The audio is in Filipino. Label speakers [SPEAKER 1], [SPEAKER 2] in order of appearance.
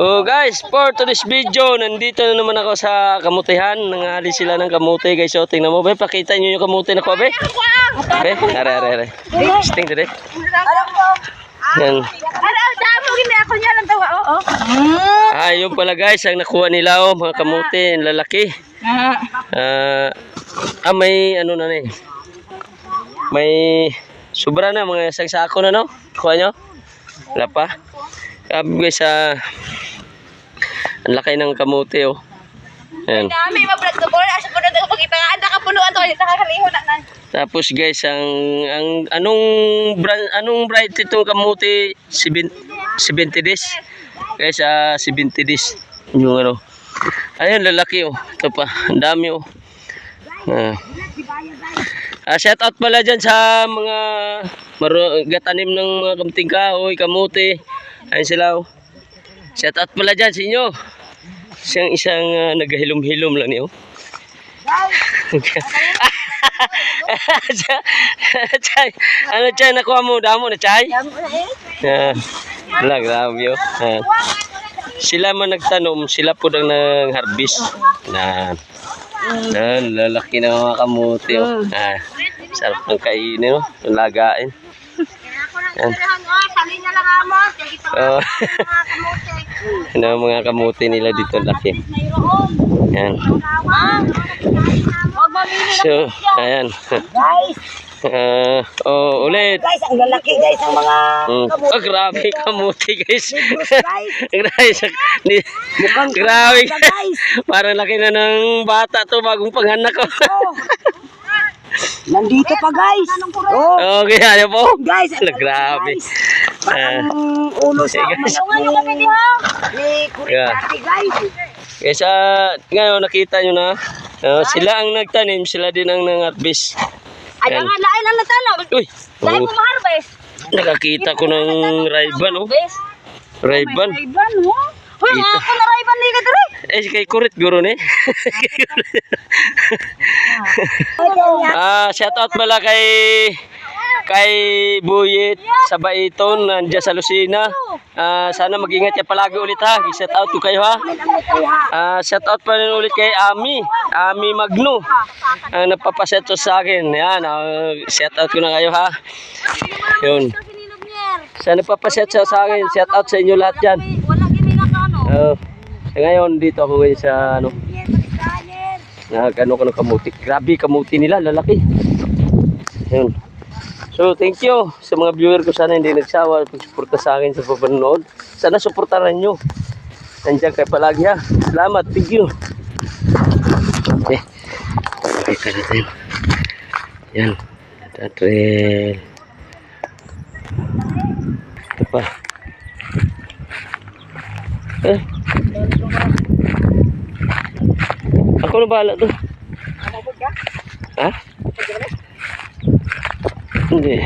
[SPEAKER 1] Oh guys, for today's video, nandito na naman ako sa kamutihan. Nangali sila ng kamuti guys. So tingnan mo, be, pakita niyo yung kamuti na ko, be. Be, are. Sting dire. Yan. Yun pala guys, ang nakuha nila mga kamuti, lalaki. May ano na eh. May sobra na, mga isang sako na, no? Kuha nyo? Wala pa. Guys, ang laki ng kamuti, oh. Yan. Tapos guys, anong bright itong kamuti? 70 days. Guys, 70 days. Yung ano. Ayun, lalaki, oh. Ito pa, ang dami, oh. Shout out pala dyan sa mga gatanim ng mga kamuting kahoy, kamuti. Ayun sila, oh. Shout out pala dyan sa inyo. Isang naghahilom-hilom lang niyo. Chay, ano chay nakuha mo? Damo na chay? Wala, grabe, oh. Sila man nagtanom, sila po ang nag-harvest. Lalaki na mga kamuti, oh. Sarap ng kainin, oh. Lagain. Ano mga kamuti nila dito, laki. Yan. So, ayan. Ulit.
[SPEAKER 2] Guys, ang lalaki guys ang mga
[SPEAKER 1] kamuti. Grabe kamuti guys. Grabe guys. Parang laki na ng bata to, bagong panganak ko.
[SPEAKER 2] Nandito pa guys.
[SPEAKER 1] Okay, ano po?
[SPEAKER 2] Guys,
[SPEAKER 1] grabe.
[SPEAKER 2] Parang ulo sa guys.
[SPEAKER 1] Guys, ngayon nakita nyo na. Sila ang nagtanim, sila din ang nang-harvest.
[SPEAKER 3] Ay, ang lain ang nagtanom.
[SPEAKER 1] Uy!
[SPEAKER 3] Lain mo ma-harvest.
[SPEAKER 1] Nakakita ko ng Ray-Ban, oh. Ray-Ban.
[SPEAKER 3] Ray-Ban, oh. Uy, ako na Ray-Ban nila dito.
[SPEAKER 1] Kay kurit guro ni. Shout out pala kay Buyit sa Baiton, nandiyan sa Lucena. Sana mag-ingat siya palagi ulit, ha. Shout out ko kayo, ha. Shout out pa rin ulit kay Ami Magno. Nagpapaseto sa akin. Yan, shout out ko na kayo, ha. Yun. Sa nagpapaseto sa akin, shout out sa inyo lahat dyan. Ngayon dito ako ngayon sa ano. Nagano ko ng kamuti. Grabe kamuti nila, lalaki. Yun. So, thank you sa mga viewer ko. Sana hindi nagsawa pag-suporta sa akin sa panonood. Sana suportahan nyo. Nandiyan kayo palagi, ha. Salamat. Thank you. Okay. Pakita natin. Yan. Tatrel. Ito pa. Ako na bahala to. Ha? Hindi.